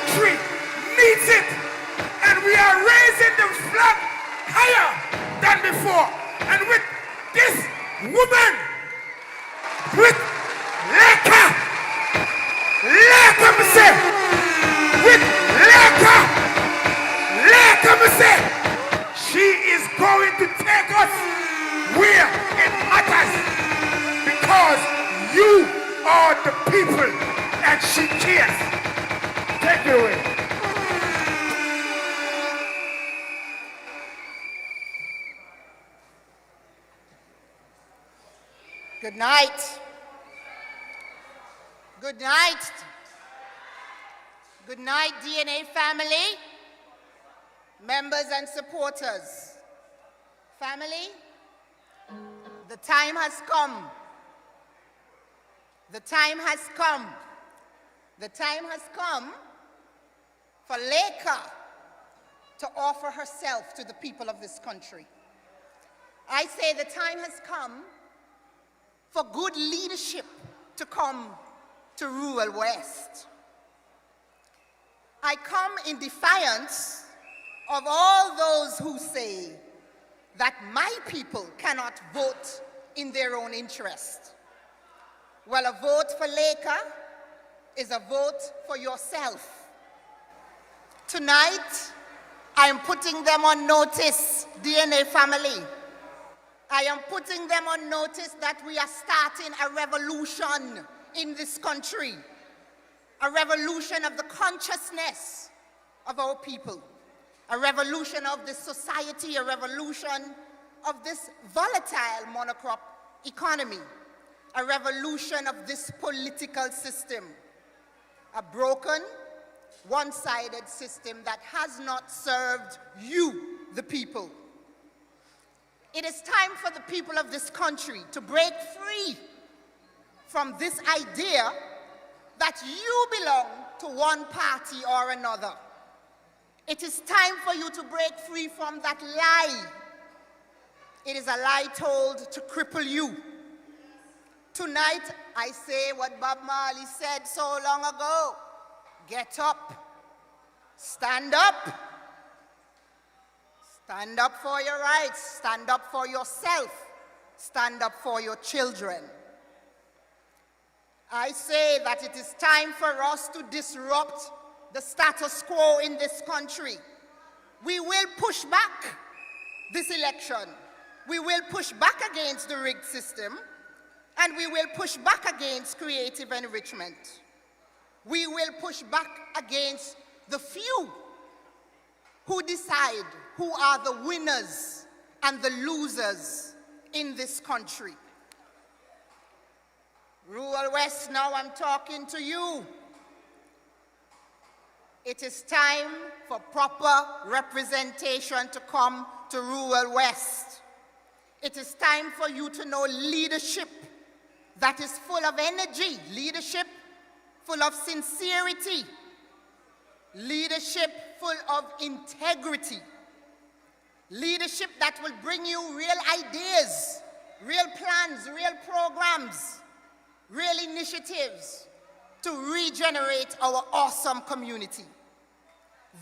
country needs it. And we are raising the flag higher than before. And with this woman, with Laka, me say, with Laka, me say, she is going to take us where it matters. Because you are the people and she cares. Take it away. Good night. Good night. Good night, DNA family, members and supporters. Family, the time has come. The time has come. The time has come for Leka to offer herself to the people of this country. I say the time has come for good leadership to come to rural West. I come in defiance of all those who say that my people cannot vote in their own interest. Well, a vote for Leka is a vote for yourself. Tonight, I am putting them on notice, DNA family. I am putting them on notice that we are starting a revolution in this country. A revolution of the consciousness of our people. A revolution of this society, a revolution of this volatile monocrop economy. A revolution of this political system. A broken, one-sided system that has not served you, the people. It is time for the people of this country to break free from this idea that you belong to one party or another. It is time for you to break free from that lie. It is a lie told to cripple you. Tonight, I say what Bob Marley said so long ago. Get up. Stand up. Stand up for your rights. Stand up for yourself. Stand up for your children. I say that it is time for us to disrupt the status quo in this country. We will push back this election. We will push back against the rigged system, and we will push back against creative enrichment. We will push back against the few who decide who are the winners and the losers in this country. Rural West, now I'm talking to you. It is time for proper representation to come to Rural West. It is time for you to know leadership that is full of energy, leadership full of sincerity, leadership full of integrity, leadership that will bring you real ideas, real plans, real programs, real initiatives to regenerate our awesome community.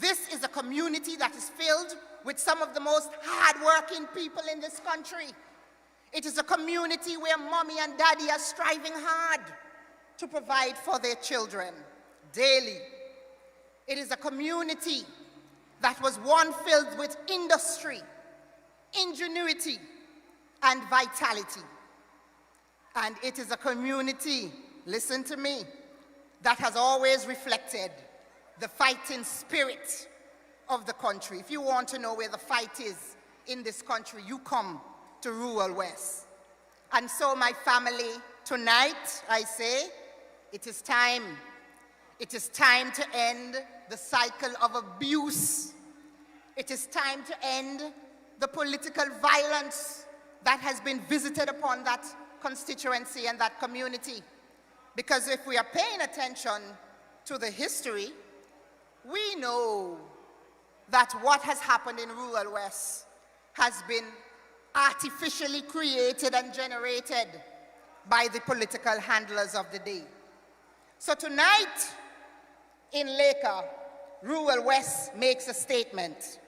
This is a community that is filled with some of the most hardworking people in this country. It is a community where mommy and daddy are striving hard to provide for their children daily. It is a community that was one filled with industry, ingenuity, and vitality. And it is a community, listen to me, that has always reflected the fighting spirit of the country. If you want to know where the fight is in this country, you come to Rural West. And so, my family, tonight, I say, it is time. It is time to end the cycle of abuse. It is time to end the political violence that has been visited upon that constituency and that community. Because if we are paying attention to the history, we know that what has happened in Rural West has been artificially created and generated by the political handlers of the day. So tonight in Leka, Rural West makes a statement.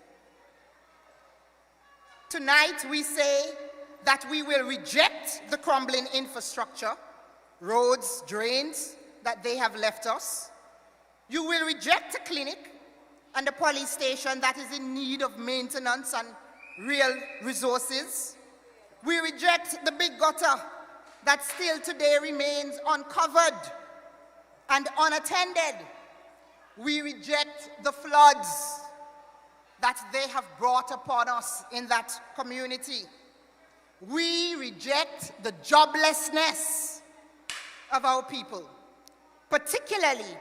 Tonight we say that we will reject the crumbling infrastructure, roads, drains that they have left us. You will reject a clinic and a police station that is in need of maintenance and real resources. We reject the big gutter that still today remains uncovered and unattended. We reject the floods that they have brought upon us in that community. We reject the joblessness of our people, particularly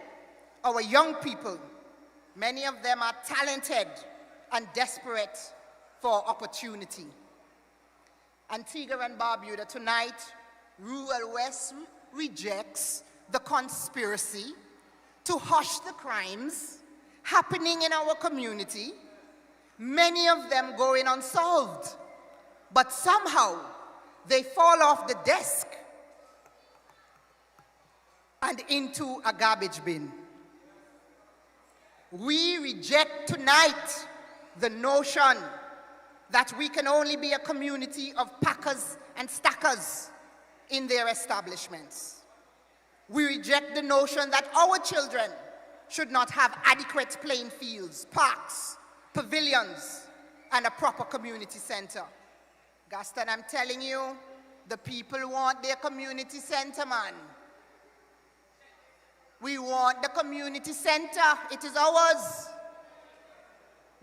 our young people. Many of them are talented and desperate for opportunity. Antigua and Barbuda, tonight, Rural West rejects the conspiracy to hush the crimes happening in our community, many of them going unsolved, but somehow they fall off the desk and into a garbage bin. We reject tonight the notion that we can only be a community of packers and stackers in their establishments. We reject the notion that our children should not have adequate playing fields, parks, pavilions, and a proper community center. Gaston, I'm telling you, the people want their community center, man. We want the community center. It is ours.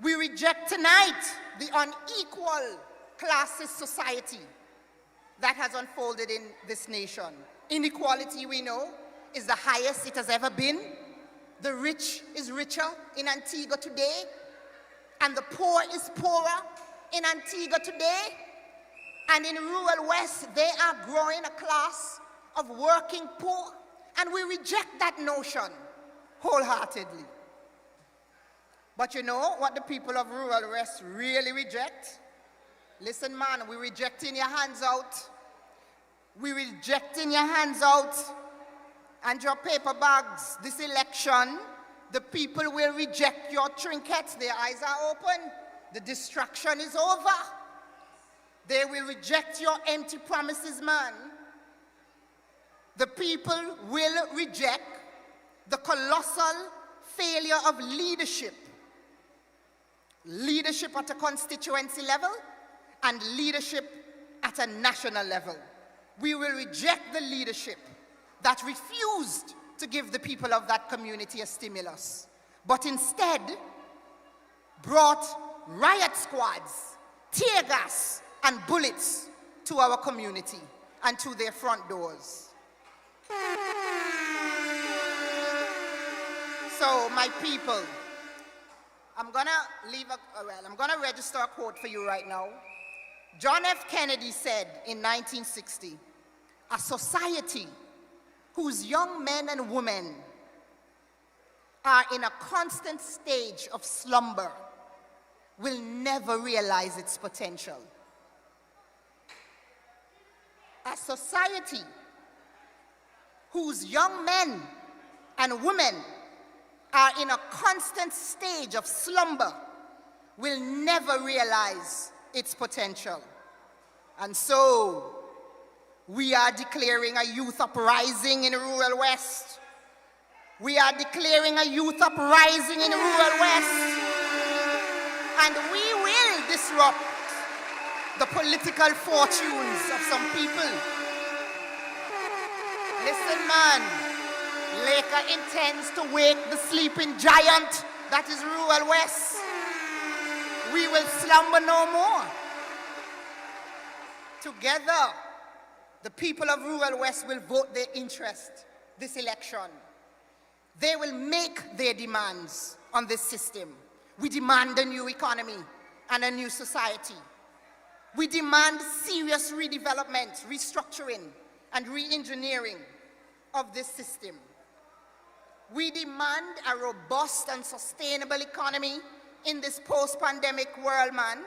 We reject tonight the unequal classist society that has unfolded in this nation. Inequality, we know, is the highest it has ever been. The rich is richer in Antigua today, and the poor is poorer in Antigua today. And in Rural West, they are growing a class of working poor, and we reject that notion wholeheartedly. But you know what the people of Rural West really reject? Listen, man, we're rejecting your hands out. We're rejecting your hands out and your paper bags. This election, the people will reject your trinkets. Their eyes are open. The distraction is over. They will reject your empty promises, man. The people will reject the colossal failure of leadership. Leadership at a constituency level and leadership at a national level. We will reject the leadership that refused to give the people of that community a stimulus, but instead brought riot squads, tear gas, and bullets to our community and to their front doors. So, my people, I'm gonna register a quote for you right now. John F. Kennedy said in 1960, "A society whose young men and women are in a constant stage of slumber will never realize its potential." A society whose young men and women are in a constant stage of slumber will never realize its potential. And so, we are declaring a youth uprising in Rural West. We are declaring a youth uprising in Rural West. And we will disrupt the political fortunes of some people. Listen, man. Laker intends to wake the sleeping giant that is Rural West. We will slumber no more. Together, the people of Rural West will vote their interest this election. They will make their demands on this system. We demand a new economy and a new society. We demand serious redevelopment, restructuring, and re-engineering of this system. We demand a robust and sustainable economy in this post-pandemic world, man.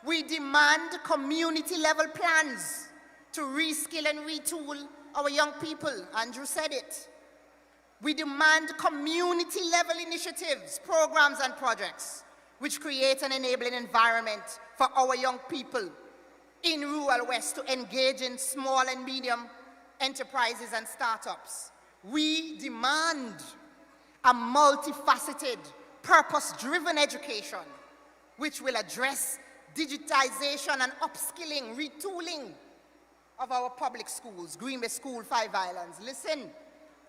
We demand community-level plans to reskill and retool our young people. Andrew said it. We demand community-level initiatives, programs, and projects which create an enabling environment for our young people in rural West to engage in small and medium enterprises and startups. We demand a multifaceted, purpose-driven education which will address digitization and upskilling, retooling of our public schools, Green Bay School, Five Islands. Listen,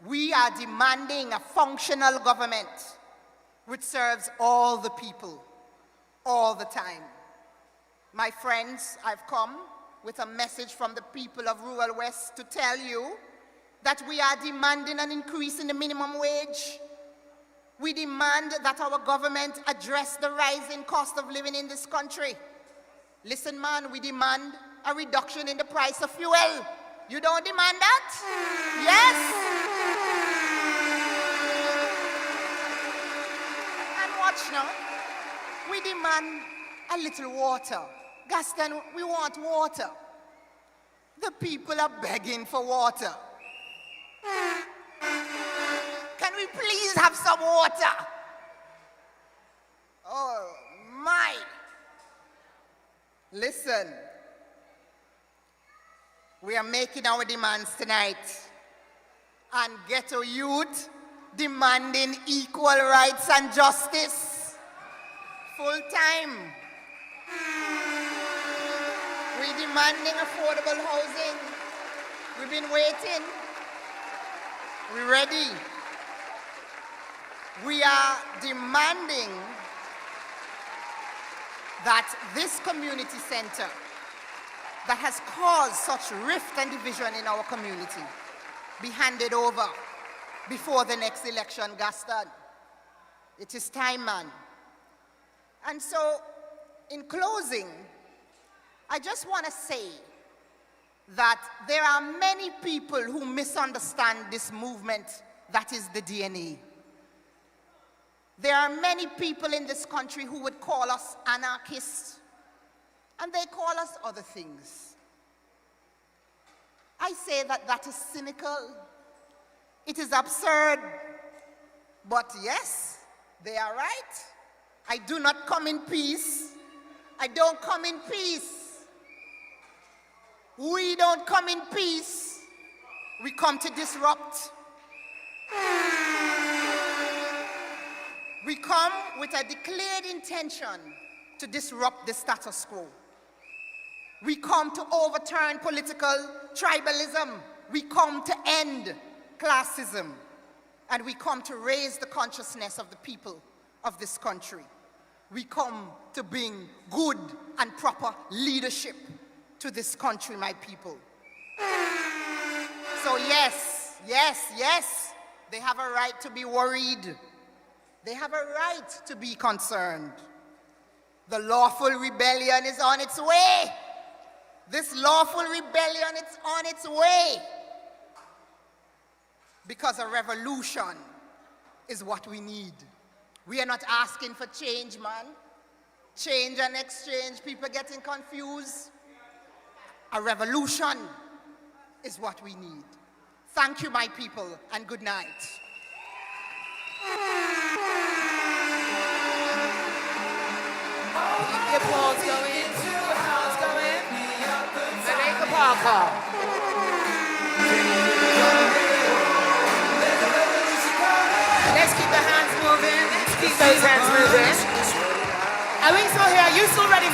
we are demanding a functional government which serves all the people, all the time. My friends, I've come with a message from the people of rural West to tell you that we are demanding an increase in the minimum wage. We demand that our government address the rising cost of living in this country. Listen, man, we demand a reduction in the price of fuel. You don't demand that? Yes? And watch now. We demand a little water. Gaston, we want water. The people are begging for water. Can we please have some water? Oh, my. Listen, we are making our demands tonight. And ghetto youth demanding equal rights and justice. Full time. We're demanding affordable housing. We've been waiting. We're ready. We are demanding that this community center that has caused such rift and division in our community be handed over before the next election, Gaston. It is time, man. And so, in closing, I just want to say that there are many people who misunderstand this movement that is the DNA. There are many people in this country who would call us anarchists, and they call us other things. I say that that is cynical. It is absurd. But yes, they are right. I do not come in peace. I don't come in peace. We don't come in peace. We come to disrupt. We come with a declared intention to disrupt the status quo. We come to overturn political tribalism. We come to end classism. And we come to raise the consciousness of the people of this country. We come to bring good and proper leadership to this country, my people. So yes, yes, yes, they have a right to be worried. They have a right to be concerned. The lawful rebellion is on its way. This lawful rebellion is on its way. Because a revolution is what we need. We are not asking for change, man. Change and exchange, people getting confused. A revolution is what we need. Thank you, my people, and good night. Keep the applause going. Applause going. Malaka Parker. Let's keep the hands moving. Let's keep those hands moving. Are we still here? Are you still ready?